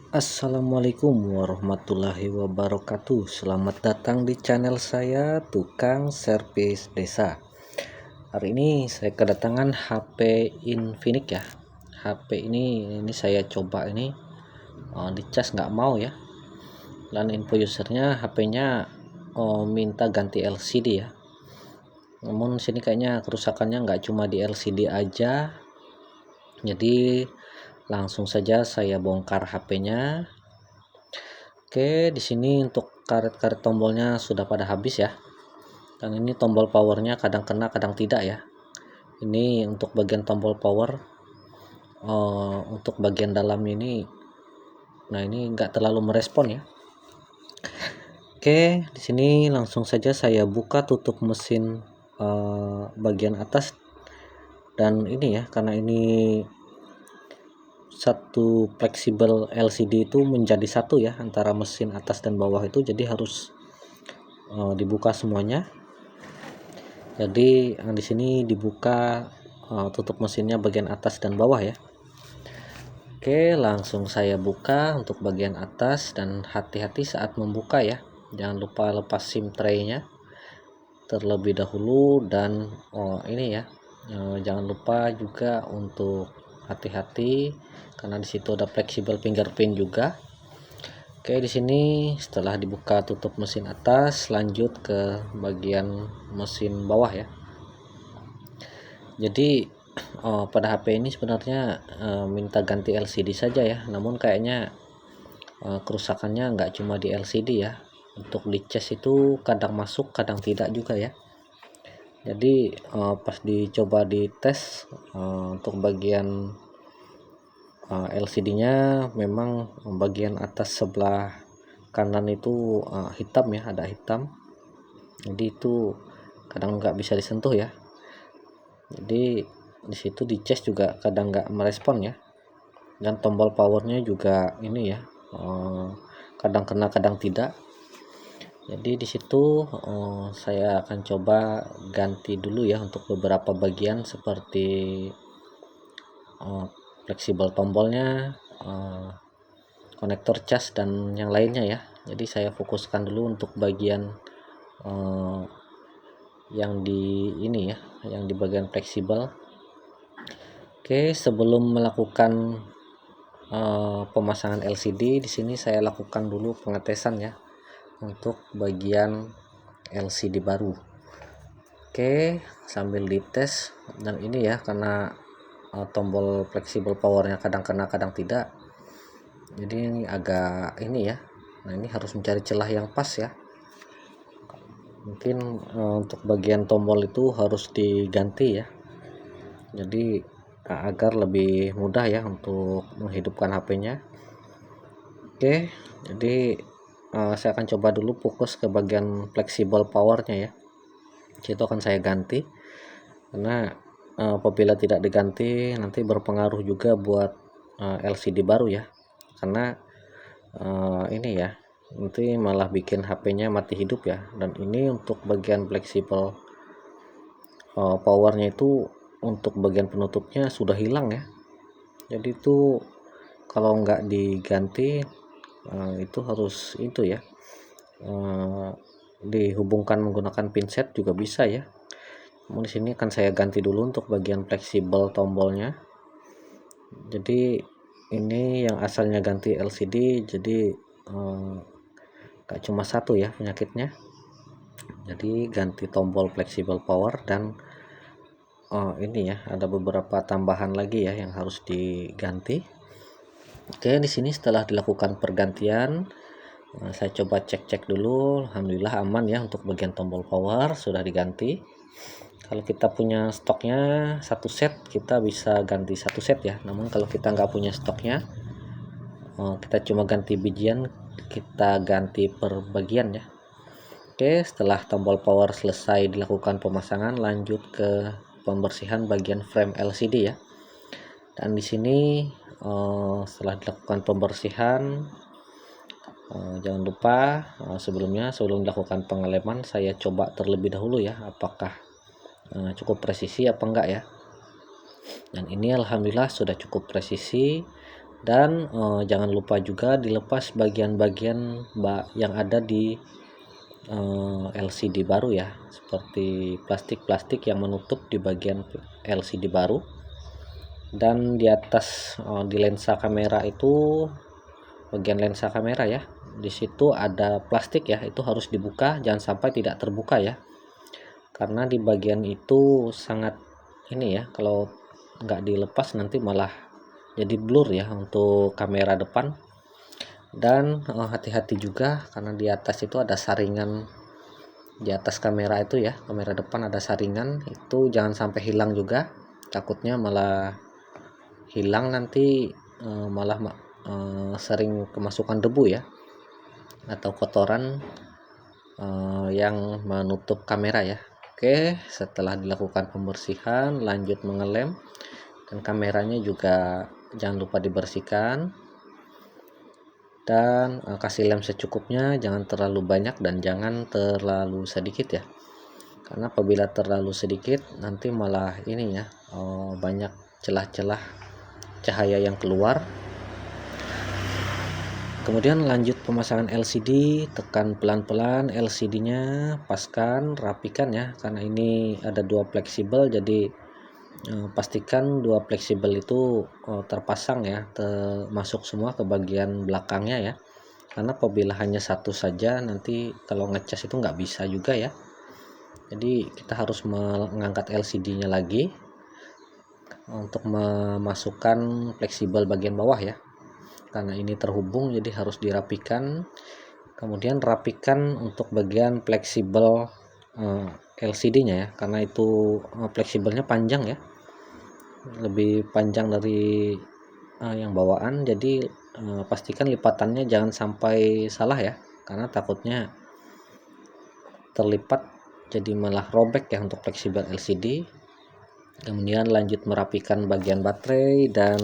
Assalamualaikum warahmatullahi wabarakatuh. Selamat datang di channel saya, Tukang Servis Desa. Hari ini saya kedatangan HP Infinix ya. HP ini saya coba ini dicas nggak mau ya. Dan info usernya HP-nya minta ganti LCD ya. Namun sini kayaknya kerusakannya nggak cuma di LCD aja. Jadi langsung saja saya bongkar HP-nya. Oke, di sini untuk karet-karet tombolnya sudah pada habis ya. Dan ini tombol powernya kadang kena, kadang tidak ya. Ini untuk bagian tombol power, untuk bagian dalam ini, nah ini enggak terlalu merespon ya. Oke, di sini langsung saja saya buka tutup mesin bagian atas. Dan ini ya, karena ini satu fleksibel LCD itu menjadi satu ya antara mesin atas dan bawah itu, jadi harus dibuka semuanya. Jadi di sini dibuka tutup mesinnya bagian atas dan bawah ya. Oke, langsung saya buka untuk bagian atas, dan hati-hati saat membuka ya. Jangan lupa lepas SIM tray-nya terlebih dahulu, dan ini ya, jangan lupa juga untuk hati-hati karena disitu ada fleksibel fingerprint juga. Oke, di sini setelah dibuka tutup mesin atas, lanjut ke bagian mesin bawah ya. Jadi pada HP ini sebenarnya minta ganti LCD saja ya, namun kayaknya kerusakannya nggak cuma di LCD ya. Untuk di cas itu kadang masuk, kadang tidak juga ya. Jadi pas dicoba dites untuk bagian LCD-nya, memang bagian atas sebelah kanan itu hitam ya, ada hitam. Jadi itu kadang nggak bisa disentuh ya. Jadi disitu di cas juga kadang nggak merespon ya. Dan tombol powernya juga ini ya, kadang kena, kadang tidak. Jadi disitu saya akan coba ganti dulu ya untuk beberapa bagian seperti fleksibel tombolnya, konektor cas, dan yang lainnya ya. Jadi saya fokuskan dulu untuk bagian yang di ini ya, yang di bagian fleksibel. Oke, sebelum melakukan pemasangan LCD, di sini saya lakukan dulu pengetesan ya untuk bagian LCD baru. Oke, sambil dites, dan ini ya karena tombol fleksibel powernya kadang kena, kadang tidak. Jadi ini agak ini ya. Nah, ini harus mencari celah yang pas ya. Mungkin untuk bagian tombol itu harus diganti ya. Jadi agar lebih mudah ya untuk menghidupkan HP-nya. Oke, jadi saya akan coba dulu fokus ke bagian fleksibel powernya ya. Itu akan saya ganti, karena apabila tidak diganti nanti berpengaruh juga buat LCD baru ya. Karena ini ya, nanti malah bikin HP-nya mati hidup ya. Dan ini untuk bagian fleksibel powernya itu, untuk bagian penutupnya sudah hilang ya. Jadi itu kalau nggak diganti itu harus itu ya, dihubungkan menggunakan pinset juga bisa ya. Namun di sini akan saya ganti dulu untuk bagian fleksibel tombolnya. Jadi ini yang asalnya ganti LCD, jadi gak cuma satu ya penyakitnya. Jadi ganti tombol fleksibel power, dan ini ya ada beberapa tambahan lagi ya yang harus diganti. Oke, di sini setelah dilakukan pergantian, saya coba cek dulu. Alhamdulillah aman ya, untuk bagian tombol power sudah diganti. Kalau kita punya stoknya satu set, kita bisa ganti satu set ya. Namun kalau kita nggak punya stoknya, kita cuma ganti bijian, kita ganti per bagian ya. Oke, setelah tombol power selesai dilakukan pemasangan, lanjut ke pembersihan bagian frame LCD ya. Dan di sini setelah dilakukan pembersihan, jangan lupa sebelum dilakukan pengeleman, saya coba terlebih dahulu ya apakah cukup presisi apa enggak ya. Dan ini alhamdulillah sudah cukup presisi, Dan jangan lupa juga dilepas bagian-bagian yang ada di LCD baru ya, seperti plastik-plastik yang menutup di bagian LCD baru. Dan di atas di lensa kamera itu, bagian lensa kamera ya, di situ ada plastik ya, itu harus dibuka, jangan sampai tidak terbuka ya, karena di bagian itu sangat ini ya, kalau nggak dilepas nanti malah jadi blur ya untuk kamera depan. Dan hati-hati juga karena di atas itu ada saringan, di atas kamera itu ya, kamera depan ada saringan, itu jangan sampai hilang juga, takutnya malah hilang nanti malah sering kemasukan debu ya, atau kotoran yang menutup kamera ya. Oke, setelah dilakukan pembersihan lanjut mengelem, dan kameranya juga jangan lupa dibersihkan, dan kasih lem secukupnya, jangan terlalu banyak dan jangan terlalu sedikit ya, karena apabila terlalu sedikit nanti malah ini ya, banyak celah-celah cahaya yang keluar. Kemudian lanjut pemasangan LCD, tekan pelan-pelan LCD-nya, paskan, rapikan ya, karena ini ada dua fleksibel, jadi pastikan dua fleksibel itu terpasang ya, masuk semua ke bagian belakangnya ya, karena apabila hanya satu saja nanti kalau ngecas itu nggak bisa juga ya. Jadi kita harus mengangkat LCD-nya lagi untuk memasukkan fleksibel bagian bawah ya, karena ini terhubung jadi harus dirapikan. Kemudian rapikan untuk bagian fleksibel LCD-nya ya, karena itu fleksibelnya panjang ya, lebih panjang dari yang bawaan, jadi pastikan lipatannya jangan sampai salah ya, karena takutnya terlipat jadi malah robek ya untuk fleksibel LCD. Kemudian lanjut merapikan bagian baterai, dan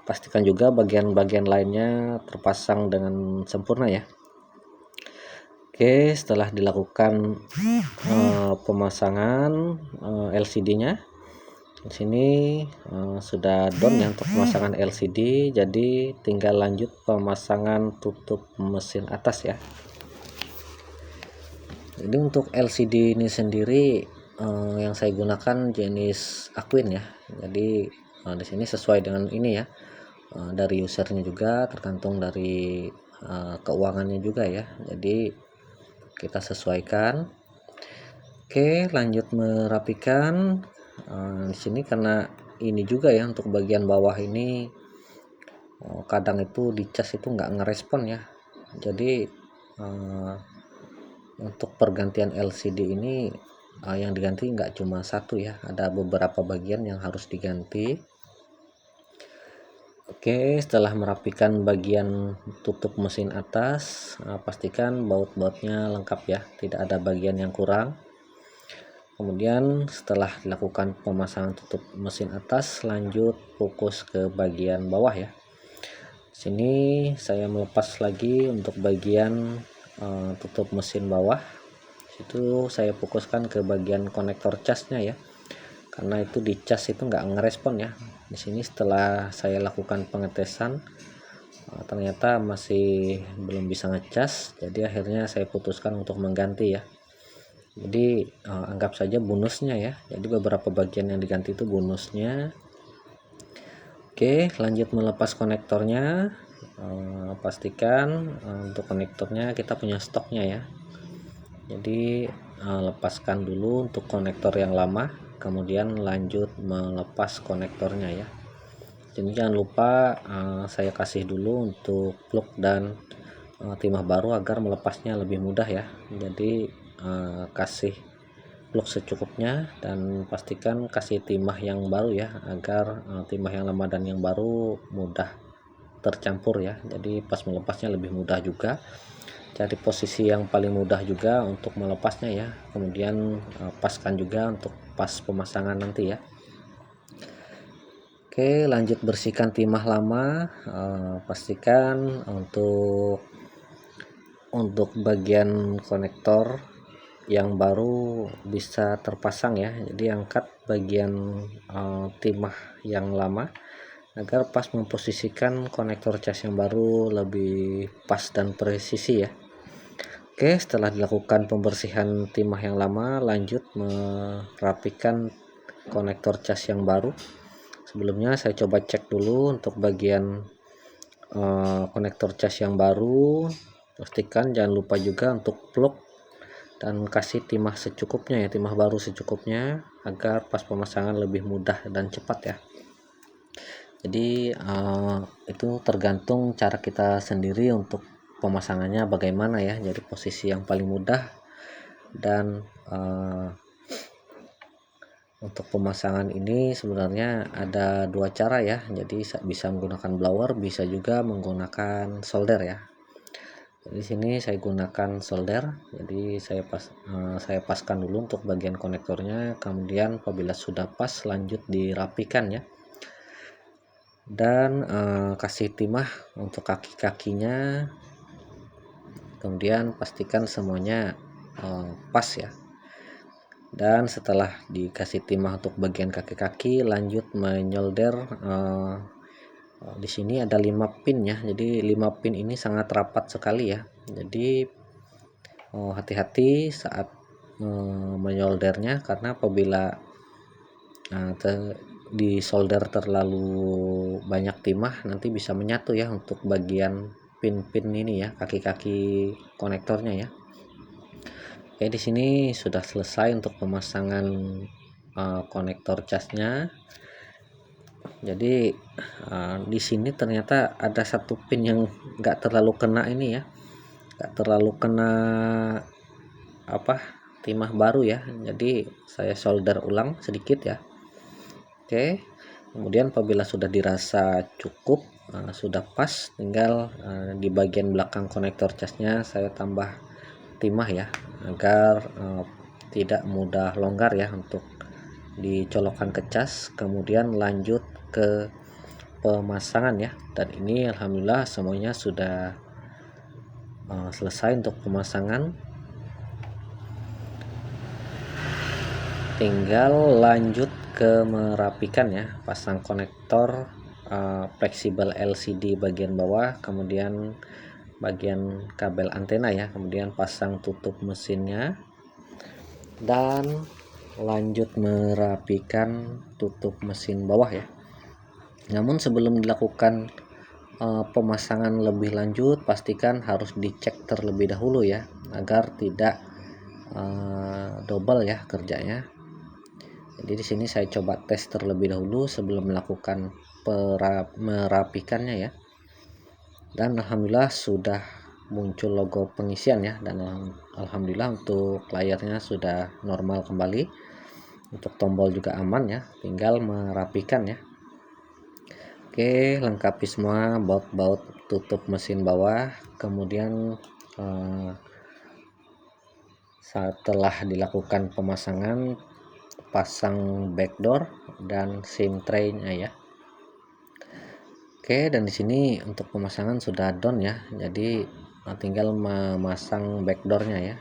pastikan juga bagian-bagian lainnya terpasang dengan sempurna ya. Oke, setelah dilakukan pemasangan LCD-nya, di sini sudah done ya untuk pemasangan LCD, jadi tinggal lanjut pemasangan tutup mesin atas ya. Jadi untuk LCD ini sendiri yang saya gunakan jenis Aquin ya. Jadi di sini sesuai dengan ini ya, dari usernya juga, tergantung dari keuangannya juga ya. Jadi kita sesuaikan. Oke, lanjut merapikan. Di sini karena ini juga ya, untuk bagian bawah ini kadang itu dicas itu nggak ngerespon ya. Jadi untuk pergantian LCD ini yang diganti nggak cuma satu ya, ada beberapa bagian yang harus diganti. Oke, setelah merapikan bagian tutup mesin atas, pastikan baut-bautnya lengkap ya, tidak ada bagian yang kurang. Kemudian setelah dilakukan pemasangan tutup mesin atas, lanjut fokus ke bagian bawah ya. Sini saya melepas lagi untuk bagian tutup mesin bawah. Itu saya fokuskan ke bagian konektor casnya ya, karena itu di cas itu nggak ngerespon ya. Di sini setelah saya lakukan pengetesan ternyata masih belum bisa ngecas, jadi akhirnya saya putuskan untuk mengganti ya. Jadi anggap saja bonusnya ya, jadi beberapa bagian yang diganti itu bonusnya. Oke, lanjut melepas konektornya. Pastikan untuk konektornya kita punya stoknya ya, jadi lepaskan dulu untuk konektor yang lama, kemudian lanjut melepas konektornya ya. Jadi jangan lupa saya kasih dulu untuk plug dan timah baru agar melepasnya lebih mudah ya. Jadi kasih plug secukupnya, dan pastikan kasih timah yang baru ya, agar timah yang lama dan yang baru mudah tercampur ya. Jadi pas melepasnya lebih mudah juga. Cari posisi yang paling mudah juga untuk melepasnya ya, kemudian paskan juga untuk pas pemasangan nanti ya. Oke, lanjut bersihkan timah lama. Pastikan untuk bagian konektor yang baru bisa terpasang ya, jadi angkat bagian timah yang lama agar pas memposisikan konektor cas yang baru lebih pas dan presisi ya. Oke, setelah dilakukan pembersihan timah yang lama, lanjut merapikan konektor cas yang baru. Sebelumnya saya coba cek dulu untuk bagian konektor cas yang baru. Pastikan jangan lupa juga untuk plug dan kasih timah secukupnya ya, timah baru secukupnya agar pas pemasangan lebih mudah dan cepat ya. Jadi itu tergantung cara kita sendiri untuk pemasangannya bagaimana ya. Jadi posisi yang paling mudah dan untuk pemasangan ini sebenarnya ada dua cara ya. Jadi bisa menggunakan blower, bisa juga menggunakan solder ya. Di sini saya gunakan solder, jadi saya paskan dulu untuk bagian konektornya, kemudian apabila sudah pas lanjut dirapikan ya, dan kasih timah untuk kaki-kakinya, kemudian pastikan semuanya pas ya. Dan setelah dikasih timah untuk bagian kaki-kaki, lanjut menyolder. Di sini ada 5 pin ya, jadi 5 pin ini sangat rapat sekali ya. Jadi hati-hati saat menyoldernya, karena apabila di solder terlalu banyak timah nanti bisa menyatu ya untuk bagian pin-pin ini ya, kaki-kaki konektornya ya. Oke, di sini sudah selesai untuk pemasangan konektor casnya. Jadi di sini ternyata ada satu pin yang enggak terlalu kena ini ya, enggak terlalu kena timah baru ya. Jadi saya solder ulang sedikit ya. Oke, kemudian apabila sudah dirasa cukup, sudah pas, tinggal di bagian belakang konektor casnya saya tambah timah ya, agar tidak mudah longgar ya untuk dicolokkan ke cas. Kemudian lanjut ke pemasangan ya, dan ini alhamdulillah semuanya sudah selesai untuk pemasangan. Tinggal lanjut ke merapikan ya, pasang konektor fleksibel LCD bagian bawah, kemudian bagian kabel antena ya, kemudian pasang tutup mesinnya, dan lanjut merapikan tutup mesin bawah ya. Namun sebelum dilakukan pemasangan lebih lanjut, pastikan harus dicek terlebih dahulu ya, agar tidak double ya kerjanya. Jadi di sini saya coba tes terlebih dahulu sebelum melakukan merapikannya ya. Dan alhamdulillah sudah muncul logo pengisian ya, dan alhamdulillah untuk layarnya sudah normal kembali. Untuk tombol juga aman ya, tinggal merapikan ya. Oke, lengkapi semua baut-baut tutup mesin bawah. Kemudian setelah dilakukan pemasangan, pasang backdoor dan SIM tray-nya ya. Oke, dan di sini untuk pemasangan sudah done ya. Jadi tinggal memasang backdoornya ya.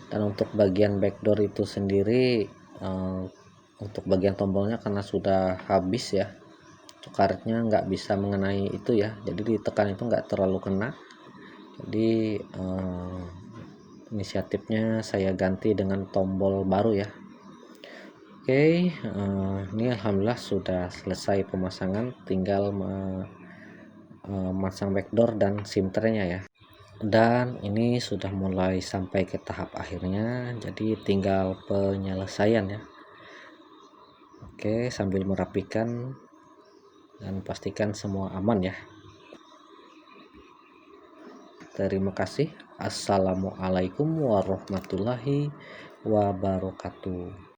Dan untuk bagian backdoor itu sendiri, untuk bagian tombolnya karena sudah habis ya, karetnya nggak bisa mengenai itu ya, jadi ditekan itu nggak terlalu kena. Jadi inisiatifnya saya ganti dengan tombol baru ya. Oke, ini alhamdulillah sudah selesai pemasangan, tinggal memasang backdoor dan SIM tray-nya ya. Dan ini sudah mulai sampai ke tahap akhirnya, jadi tinggal penyelesaian ya. Oke, sambil merapikan dan pastikan semua aman ya. Terima kasih. Assalamualaikum warahmatullahi wabarakatuh.